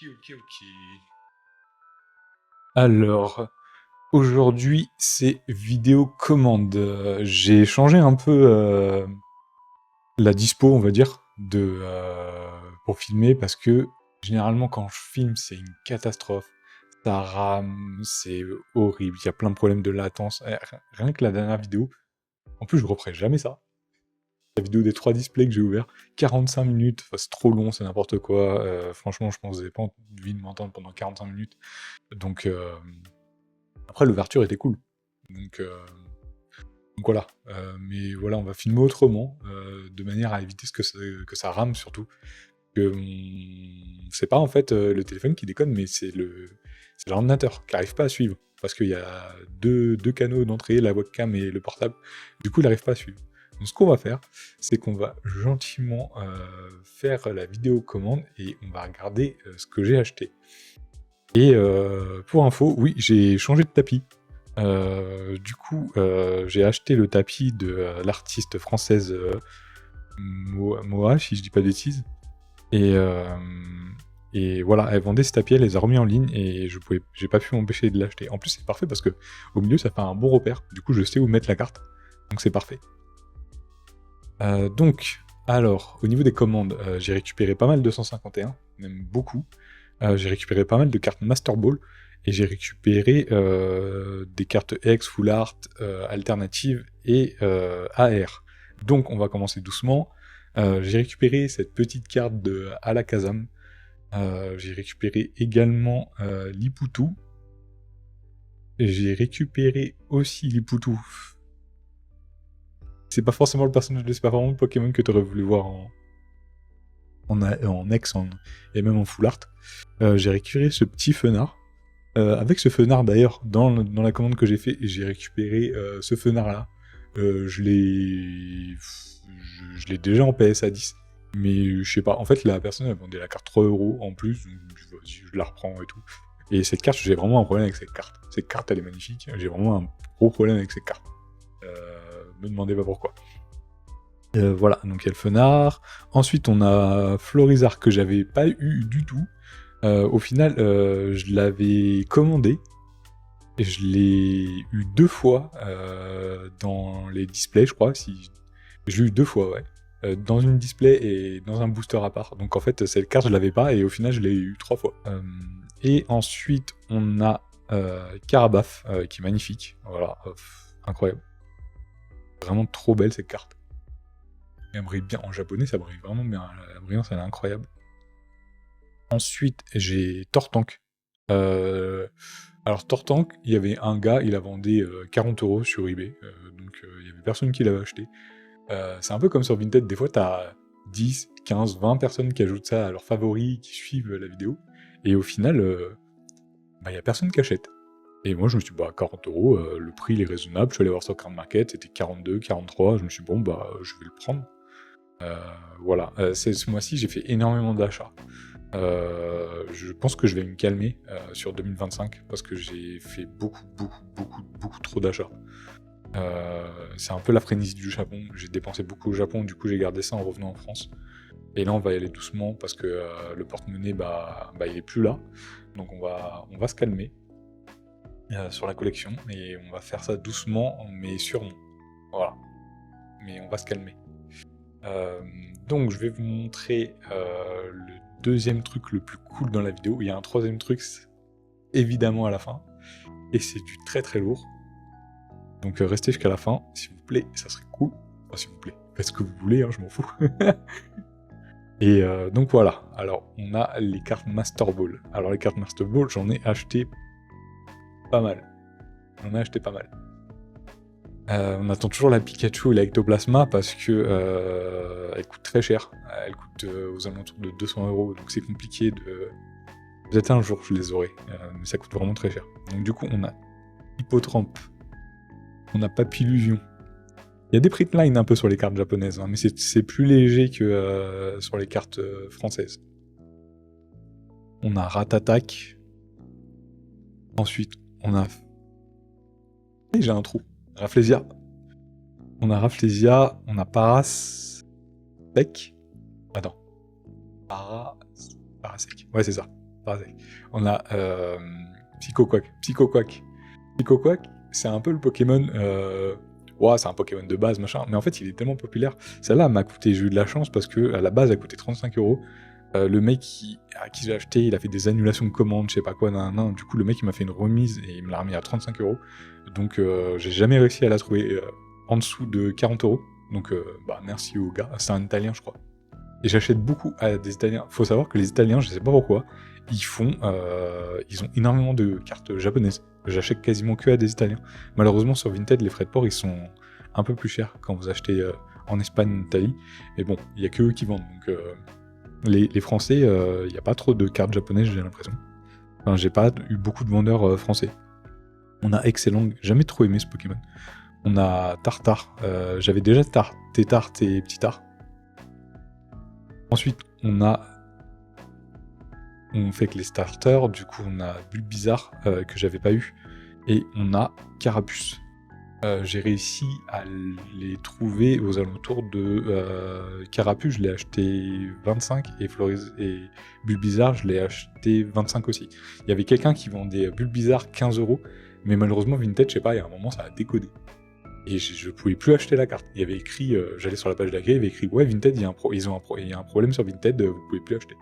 Ok. Alors, aujourd'hui, c'est vidéo commande. J'ai changé un peu la dispo, on va dire, pour filmer parce que généralement, quand je filme, c'est une catastrophe. Ça rame, c'est horrible. Il y a plein de problèmes de latence. Rien que la dernière vidéo, en plus, je referai jamais ça. La vidéo des 3 displays que j'ai ouvert, 45 minutes, enfin, c'est trop long, c'est n'importe quoi. Franchement, je pense que vous n'avez pas envie de m'entendre pendant 45 minutes. Donc, après, l'ouverture était cool. Donc, euh, donc voilà. Mais voilà, on va filmer autrement, de manière à éviter que ça rame surtout. C'est pas en fait le téléphone qui déconne, mais c'est l'ordinateur qui n'arrive pas à suivre. Parce qu'il y a deux canaux d'entrée, la webcam et le portable. Du coup, il n'arrive pas à suivre. Donc ce qu'on va faire, c'est qu'on va gentiment faire la vidéo commande et on va regarder ce que j'ai acheté. Et pour info, oui, j'ai changé de tapis. J'ai acheté le tapis de l'artiste française Moa, si je dis pas de bêtises. Et voilà, elle vendait ce tapis, elle les a remis en ligne et j'ai pas pu m'empêcher de l'acheter. En plus, c'est parfait parce que au milieu, ça fait un bon repère. Du coup, je sais où mettre la carte. Donc c'est parfait. Alors, au niveau des commandes, j'ai récupéré pas mal de 151, même beaucoup. J'ai récupéré pas mal de cartes Master Ball et j'ai récupéré des cartes X, Full Art, alternatives et AR. Donc on va commencer doucement. J'ai récupéré cette petite carte de Alakazam. J'ai récupéré également Liputu. J'ai récupéré aussi Liputu. C'est pas forcément le personnage de c'est pas vraiment le Pokémon que tu aurais voulu voir en X et même en Full Art. J'ai récupéré ce petit fenard. Avec ce fenard d'ailleurs, dans la commande que j'ai fait, j'ai récupéré ce fenard-là. Je l'ai déjà en PSA 10. Mais je sais pas, en fait la personne elle vendait la carte 3€ en plus, donc je la reprends et tout. Et cette carte, j'ai vraiment un problème avec cette carte. Cette carte elle est magnifique, j'ai vraiment un gros problème avec cette carte. Me demandez pas pourquoi. Voilà, donc il y a le fenard. Ensuite on a Florizard que j'avais pas eu du tout. Au final, je l'avais commandé. Et je l'ai eu 2 fois dans les displays, je crois. Je l'ai eu 2 fois, ouais. Dans une display et dans un booster à part. Donc en fait, cette carte, je l'avais pas et au final, je l'ai eu 3 fois. Et ensuite, on a Carabaf, qui est magnifique. Voilà, incroyable. Vraiment trop belle cette carte. Elle brille bien. En japonais, ça brille vraiment bien. La brillance, elle est incroyable. Ensuite, j'ai Tortank. Alors Tortank, il y avait un gars, il a vendu 40€ sur eBay, donc il y avait personne qui l'avait acheté. C'est un peu comme sur Vinted, des fois t'as 10, 15, 20 personnes qui ajoutent ça à leurs favoris, qui suivent la vidéo, et au final, il y a personne qui achète. Et moi je me suis dit, 40€, le prix il est raisonnable, je suis allé voir sur Card Market, c'était 42, 43, je me suis dit, je vais le prendre. Voilà, ce mois-ci j'ai fait énormément d'achats. Je pense que je vais me calmer sur 2025 parce que j'ai fait beaucoup trop d'achats. C'est un peu la frénésie du Japon. J'ai dépensé beaucoup au Japon, du coup j'ai gardé ça en revenant en France. Et là on va y aller doucement parce que le porte-monnaie il est plus là. Donc on va se calmer sur la collection et on va faire ça doucement mais sûrement. Voilà. Mais on va se calmer. Donc je vais vous montrer le deuxième truc le plus cool dans la vidéo. Il y a un troisième truc évidemment à la fin. Et c'est du très lourd. Donc restez jusqu'à la fin, s'il vous plaît, ça serait cool. Enfin s'il vous plaît, faites ce que vous voulez, hein, je m'en fous. Et donc voilà, alors on a les cartes Master Ball. Alors les cartes Master Ball, j'en ai acheté pas mal. On attend toujours la Pikachu et la Ectoplasma parce que elle coûte très cher. Elle coûte aux alentours de 200€, donc c'est compliqué de... Peut-être un jour je les aurai, mais ça coûte vraiment très cher. Donc du coup on a Hippotrampe, on a Papillusion. Il y a des Pritline un peu sur les cartes japonaises, hein, mais c'est plus léger que sur les cartes françaises. On a Ratatak. Ensuite on a... Et j'ai un trou. Rafflesia. On a Rafflesia, on a Parasec. Attends. Parasec. Ouais, c'est ça. Parsec. On a Psychoquack. Psychoquack, c'est un peu le Pokémon... Ouais, c'est un Pokémon de base, machin, mais en fait, il est tellement populaire. Celle-là m'a coûté... J'ai eu de la chance parce que à la base, elle coûtait 35€. Le mec à qui j'ai acheté, il a fait des annulations de commandes, je sais pas quoi, du coup, le mec, il m'a fait une remise et il me l'a remis à 35€. Donc, j'ai jamais réussi à la trouver en dessous de 40€. Donc, merci au gars. C'est un Italien, je crois. Et j'achète beaucoup à des Italiens. Faut savoir que les Italiens, je sais pas pourquoi, ils ont énormément de cartes japonaises. J'achète quasiment que à des Italiens. Malheureusement, sur Vinted, les frais de port, ils sont un peu plus chers quand vous achetez en Espagne, en Italie. Mais bon, il y a que eux qui vendent. Donc, les Français, il n'y a pas trop de cartes japonaises, j'ai l'impression. Enfin, j'ai pas eu beaucoup de vendeurs français. On a Excellent, jamais trop aimé ce Pokémon. On a Tartare, j'avais déjà Tétart et Ptitart. Ensuite, on fait que les starters, du coup on a Bulbizarre que j'avais pas eu, et on a Carapuce. J'ai réussi à les trouver aux alentours de Carapuce, je l'ai acheté 25 et Bulbizarre, je l'ai acheté 25 aussi. Il y avait quelqu'un qui vendait Bulbizarre 15€, mais malheureusement Vinted, je sais pas, il y a un moment ça a décodé. Et je pouvais plus acheter la carte. Il y avait écrit, j'allais sur la page d'accueil, il y avait écrit ouais Vinted, il y a un problème sur Vinted, vous pouvez plus acheter.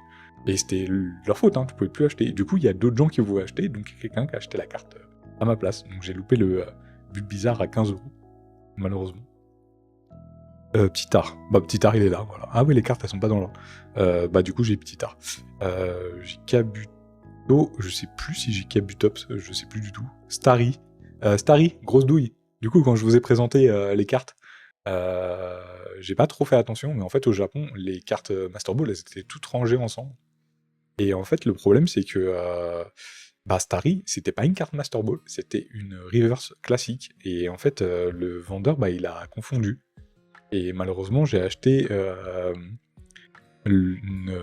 Et c'était leur faute, tu pouvais plus acheter. Et du coup, il y a d'autres gens qui voulaient acheter, donc il y a quelqu'un qui a acheté la carte à ma place. Donc j'ai loupé le Bulbizarre à 15€, malheureusement. Ptitart. Ptitart, il est là, voilà. Ah oui, les cartes, elles sont pas dans l'ordre. Du coup, j'ai Ptitart. J'ai Kabuto, je sais plus si j'ai Kabutops, je sais plus du tout. Starry, grosse douille. Du coup, quand je vous ai présenté les cartes, j'ai pas trop fait attention, mais en fait, au Japon, les cartes Master Ball, elles étaient toutes rangées ensemble. Et en fait, le problème, c'est que Starry, c'était pas une carte Master Ball, c'était une reverse classique. Et en fait, le vendeur, il a confondu. Et malheureusement, j'ai acheté une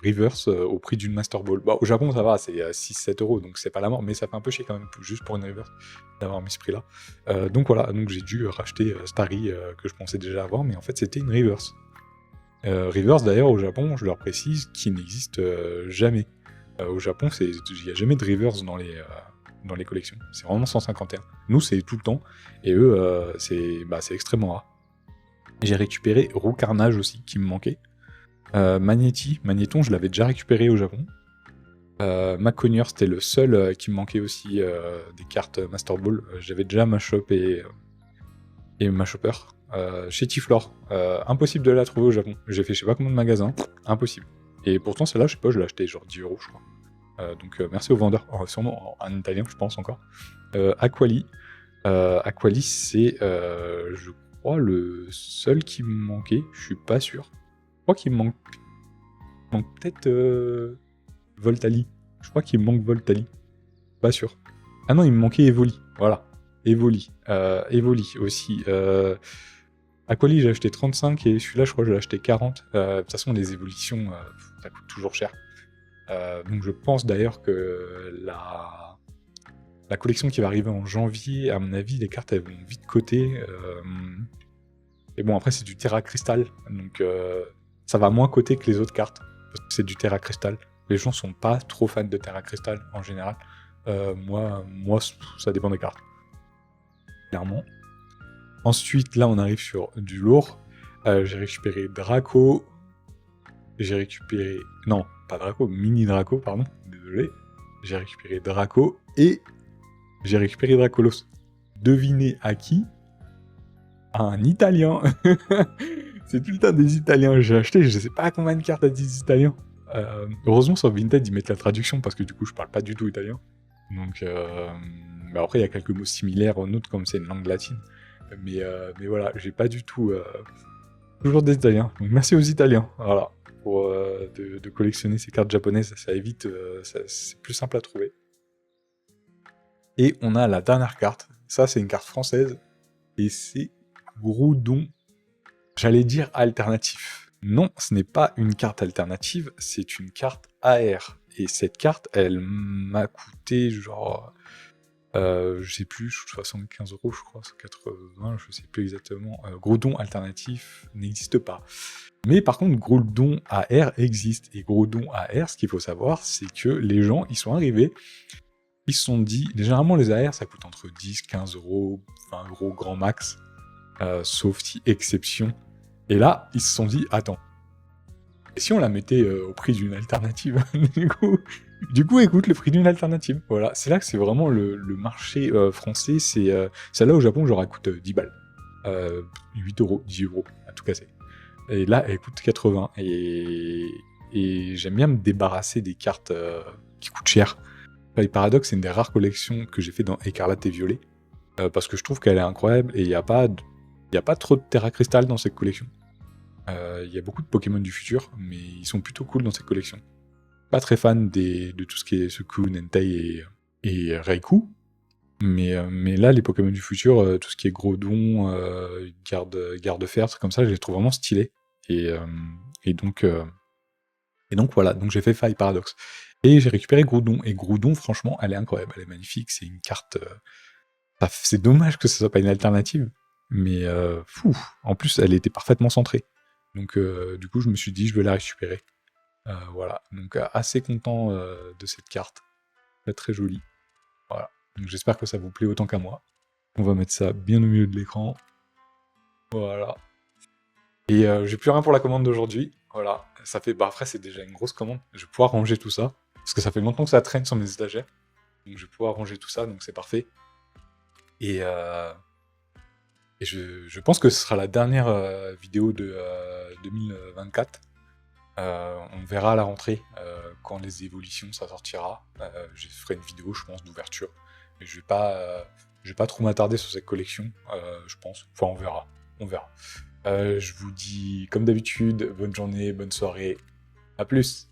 reverse au prix d'une Master Ball. Au Japon, ça va, c'est 6-7€, donc c'est pas la mort, mais ça fait un peu chier quand même, juste pour une reverse, d'avoir mis ce prix-là. Donc voilà, donc j'ai dû racheter Starry, que je pensais déjà avoir, mais en fait, c'était une reverse. Reverse, d'ailleurs, au Japon, je leur précise, qui n'existe jamais. Au Japon, il n'y a jamais de reverse dans les collections. C'est vraiment 151. Nous, c'est tout le temps, et eux, c'est extrêmement rare. J'ai récupéré Roux Carnage aussi, qui me manquait. Magnéton, je l'avais déjà récupéré au Japon. Maconier, c'était le seul qui me manquait aussi des cartes Master Ball. J'avais déjà Mashop et Mashopper. Chétiflore, impossible de la trouver au Japon. J'ai fait je sais pas combien de magasins, impossible. Et pourtant celle-là, je sais pas, je l'ai acheté genre 10€, je crois. Donc merci au vendeur, sûrement en italien, je pense encore. Aquali. Aquali, c'est, je crois, le seul qui me manquait, je suis pas sûr. Je crois qu'il me manque peut-être Voltali. Je crois qu'il me manque Voltali. Pas sûr. Ah non, il me manquait Evoli. Voilà. Evoli. Evoli aussi. Aquali, j'ai acheté 35 et celui-là, je crois que je l'ai acheté 40. De toute façon, les évolutions, ça coûte toujours cher. Donc je pense d'ailleurs que la collection qui va arriver en janvier, à mon avis, les cartes, elles vont vite coter. Et bon, après, c'est du Terra Crystal. Donc ça va moins coter que les autres cartes. Parce que c'est du Terra Crystal. Les gens sont pas trop fans de Terra Crystal en général. Moi, ça dépend des cartes. Clairement. Ensuite, là, on arrive sur du lourd. J'ai récupéré Draco. J'ai récupéré... Non, pas Draco, Mini Draco, pardon. Désolé. J'ai récupéré Draco et j'ai récupéré Dracolos. Devinez à qui? À un Italien. C'est tout le temps des Italiens. J'ai acheté, je sais pas combien de cartes à des Italiens. Heureusement, sur Vinted, ils mettent la traduction parce que du coup, je parle pas du tout italien. Donc, après, il y a quelques mots similaires en outre, comme c'est une langue latine. Mais voilà, j'ai pas du tout... toujours des Italiens. Donc merci aux Italiens, voilà, pour de collectionner ces cartes japonaises, ça évite, c'est plus simple à trouver. Et on a la dernière carte, ça c'est une carte française, et c'est Groudon. J'allais dire alternatif. Non, ce n'est pas une carte alternative, c'est une carte AR. Et cette carte, elle m'a coûté genre Je sais plus, 75 €, je crois, 80, je sais plus exactement. Gros don alternatif n'existe pas. Mais par contre, gros don AR existe. Et gros don AR, ce qu'il faut savoir, c'est que les gens, ils sont arrivés, ils se sont dit, généralement les AR, ça coûte entre 10, 15 €, 20 € grand max, sauf si exception. Et là, ils se sont dit, attends, et si on la mettait au prix d'une alternative du coup, écoute, le prix d'une alternative. Voilà, c'est là que c'est vraiment le marché français. C'est celle-là au Japon, genre, elle coûte 10 balles. 8 €, 10 € à tout casser. Et là, elle coûte 80. Et j'aime bien me débarrasser des cartes qui coûtent cher. Faille Paradox, c'est une des rares collections que j'ai fait dans Écarlate et Violet. Parce que je trouve qu'elle est incroyable et il n'y a pas trop de Terra Crystal dans cette collection. Il y a beaucoup de Pokémon du futur, mais ils sont plutôt cool dans cette collection. Pas très fan de tout ce qui est Suku, Entei et Raikou, mais là, les Pokémon du futur, tout ce qui est Groudon, Garde-Fer, trucs comme ça, je les trouve vraiment stylés. Et donc voilà, donc j'ai fait Faille Paradox. Et j'ai récupéré Groudon, et Groudon, franchement, elle est incroyable, elle est magnifique, c'est une carte... c'est dommage que ce soit pas une alternative, mais en plus, elle était parfaitement centrée. Donc du coup, je me suis dit, je vais la récupérer. Voilà, donc assez content de cette carte. Très jolie. Voilà, donc j'espère que ça vous plaît autant qu'à moi. On va mettre ça bien au milieu de l'écran. Voilà. Et j'ai plus rien pour la commande d'aujourd'hui. Voilà, ça fait... Bah après, c'est déjà une grosse commande. Je vais pouvoir ranger tout ça. Parce que ça fait longtemps que ça traîne sur mes étagères. Donc je vais pouvoir ranger tout ça, donc c'est parfait. Et je pense que ce sera la dernière vidéo de 2024. On verra à la rentrée quand les évolutions ça sortira. Je ferai une vidéo, je pense, d'ouverture. Mais je vais pas trop m'attarder sur cette collection, je pense. Enfin, on verra. On verra. Je vous dis, comme d'habitude, bonne journée, bonne soirée. À plus!